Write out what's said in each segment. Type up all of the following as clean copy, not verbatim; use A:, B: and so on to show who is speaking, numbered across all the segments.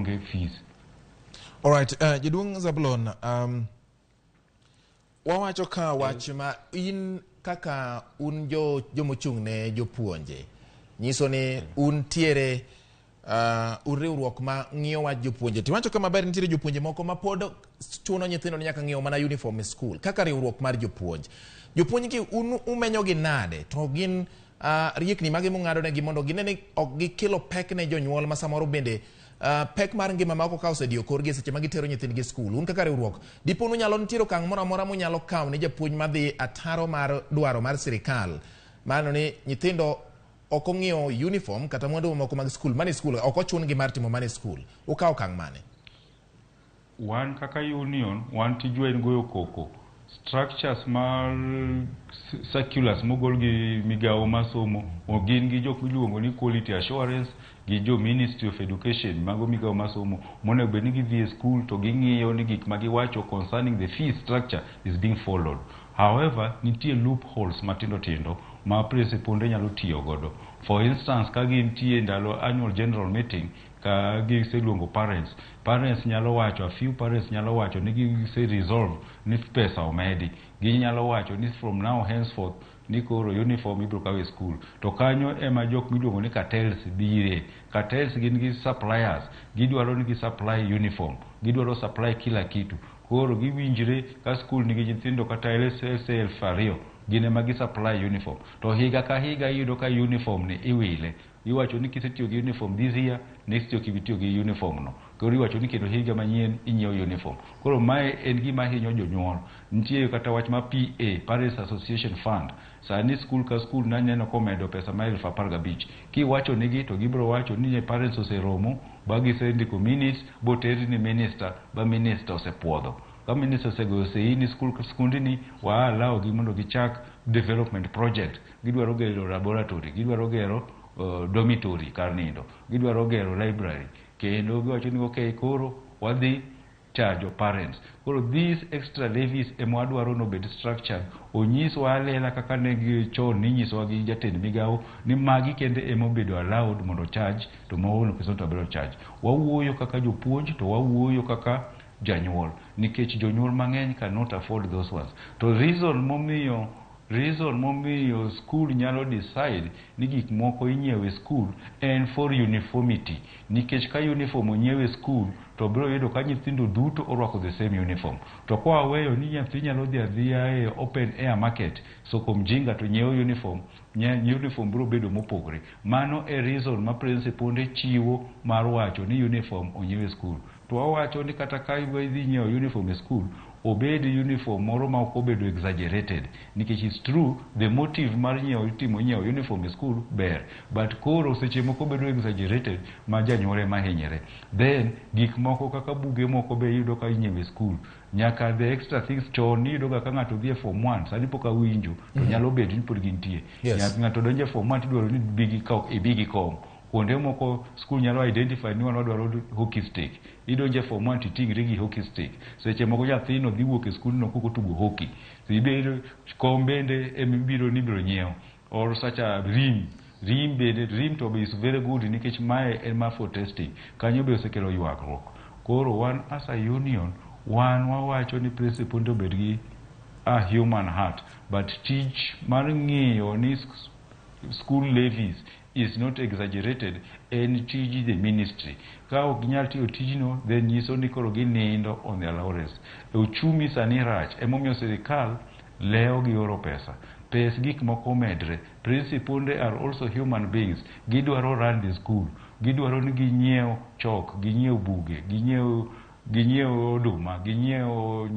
A: onge fees.
B: All right, Jaduong' Zablon, wawacho ka wach ma in kaka un jomochung' ne jopuonje nyiso ni un tiere riwruok ma ng'iyo wach jopuonje. Tiwacho kama ber nitiere jopuonje moko ma pod chuno nyithindo ni nyaka ng'iew mana uniform e school. Kaka riwruok mar jopuonj, jopuonj gi un umenyo gi nade to gin riekni mage mung'ado negi mondo gine ni ok gikelo pek ne jonyuol ma samoro bende pek mar ngima ma ok osediyo korgi seche ma gitero nyithindgi skul. Un kaka riwruok dipo nu nyalo nitiero okang' moro amora munyalo kawo ne japuonj madhi ataro mar dwaro mar sirikal mano ni nyithindo ok ong'iewo uniform kata mwandu moko mag skul mane skul ok ochun gi mar timo mane skul, ukawo okang' mane?
A: Wan kaka union wan tijwa en goyo koko structures mar circulars mogol gi migawo masomo ogin gi jok miluongo ni quality assurance gi jo Ministry of Education mago migawo masomo monego bed ni gidhi e school to ging'iyo ni gik ma giwacho concerning the fee structure is being followed. However, nitie loopholes matindo tindo ma principal nyalo tiyo godo. For instance, ka gintie ndalo annual general meeting ka giseluongo parents nyalo wacho, a few parents nyalo wacho ni gise resolve ni pesa omedi. Ginyalo wacho ni from now henceforth ni koro uniform ibiro kawe school. To kanyo ema jok miluongo ni cartels bire. Cartels gin gi suppliers, gidwaro ni gi supply uniform, gidwaro supply kila kitu. Koro giwinjre ka school nigi nyithindo kata elf ariyo gine magi supply uniform. To higa ka higa iyudo ka uniform ni iwile. Iwacho ni kisetiyo gi uniform this year, next year kibitiyo gi uniform no. Koro iwacho ni kendo higa manyien inyiewo uniform. Koro mae en gima hinyo jonyuol. Nitie kata wach ma PA, Parents Association Fund. Sani school ka school naneno komedo pesa ma 15,000. Kiwacho nigi to gibro wacho ni parents oseromo, bagi sendiko minutes, boteri ni minister, ba minister osepuodho. Ka minister osego sei ni skundini wa allow gi mondo gichak development project. Gidwaro gero laboratory, gidwaro gero dormitory kar nindo, gidwaro gero library, kendo giwacho ni okay koro wadhi charge parents. Koro these extra levies ema dwaro no bed structured. Onyiswa alela kaka ne gichon ni nyiswa gi jatend migawo ni magi kende ema obedo allowed mondo charge to maono pesa to biro charge. Wawuoyo kaka jopuonj to wawuoyo kaka janyuol nikech jonyuol mang'eny cannot afford those ones. To reason momiyo school nyalo decide ni gik moko inyiewe school and for uniformity. Nikech ka uniform onyiewe school to biro yudo ka nyithindo duto orwako the same uniform. To kwa weyo ni nyathi nyalo dhi adhiya e open air market soko mjinga to nyiewo uniform biro bedo mopogre. Mano e reason ma principal chiwo mar wacho ni uniform onyiewe school. To wawacho ni kata ka idhi nyiewo uniform e school obed uniform moro ma ok obedo exaggerated. Nikech it's true the motive mar nyiewo uniform e school ber, but koro seche moko bedo exaggerated ma janyuol ma hinyere. Then gik moko kaka buge moko be yudo ka inyiewo e school. Nyaka the extra things chon yudo ka ng'ato dhi e form 1 sani pok awinjo to nyalo bedo ni pod gintie. Ng'ato donjo e form 1 tidwaro ni bigi kom. Kuonde moko school nyalo identify ni wadwaro hockey stick. Idonje form 1 titingri gi hockey stick. Seche moko nyathino dhi wuok e school no koko tugo hockey. Sibedo kombende emibiro nyiewo. Or such a rim to be is very good nikech mae en ma for testing. Kanyo be osekelo ywagruok. Koro wan as a union wan wawacho ni principal to bed gi a human heart, but teach mar ng'iyo ni school levies is not exaggerated and teach the ministry. Ka ok nyal tiyo tijno then nyiso ni koro ginindo on their laurels. Uchumi sani rach emomiyo sirikal leo gi oro pesa. Gik moko medre. Principal are also human beings. Gidwaro run the school. Gidwaro ni ginyiewo chok, ginyiewo buge, ginyiewo oduma, ginyiewo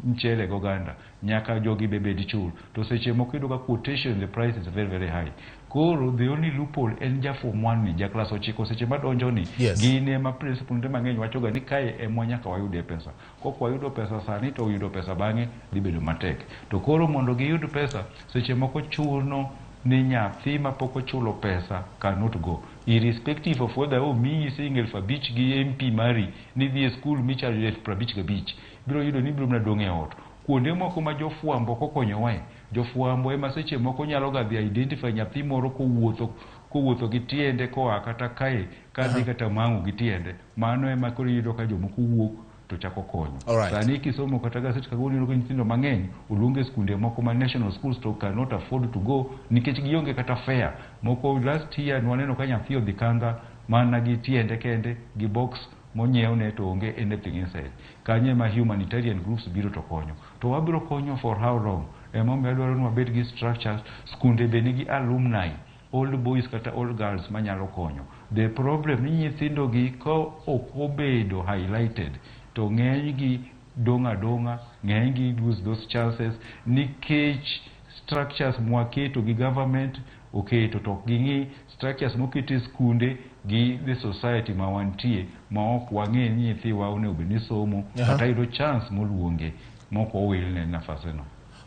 A: mchele goganda. Nyaka jogi bebedi chul. To seche moko idoga quotation the price is very very high. Koro the only loophole en ja form 1 ni ja class 9 seche madonjo ni gine ma principal mang'eny wachoga ni kae emo nyaka wayude pesa. Kok wayudo pesa sani to yudo pesa bang'e dhi bedo matek. To koro mondo giyud pesa seche moko chuno ni nyathi ma pok ochulo pesa cannot go, irrespective of whether omiyi siling 5,000 gi MP mari ni dhi e school michajo 55,000 biro yudo ni biro mnadong' e ot. Kuonde moko ma jofuambo kokonyo wae, jofuambo ema seche moko nyalo ga dhi identify nyathi moro kowuotho kowuotho gi tiende koa kata kae kadhi kata Mangu gi tiende, mano ema koro yudo ka jomoko wuok to chako konyo. Sani kisomo kata gaset kagoni yudo ka nyithindo mang'eny oluonge skunde moko ma national schools to cannot afford to go nikech gionge kata fare. Moko last year nwaneno ka nyathi odhi Kanga mana gi tiende kende gi box monyiewne to onge anything inside. Kanye ma humanitarian groups biro to konyo. To wabiro konyo for how long? Emomiyo adwaro ni wabed gi structures, skunde be nigi alumni, old boys kata old girls manyalo konyo. The problem ni nyithindo gi ko ok obedo highlighted to ng'eny gi donga, ng'eny gi lose those chances nikech structures mwaketo gi government oketo to ging'i structures mokete skunde gi the society ma wantie ma ok wang'e ni nyithiwa onego bed ni somo kata yudo chance moluonge moko owil ne nafaseno.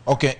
B: Okay,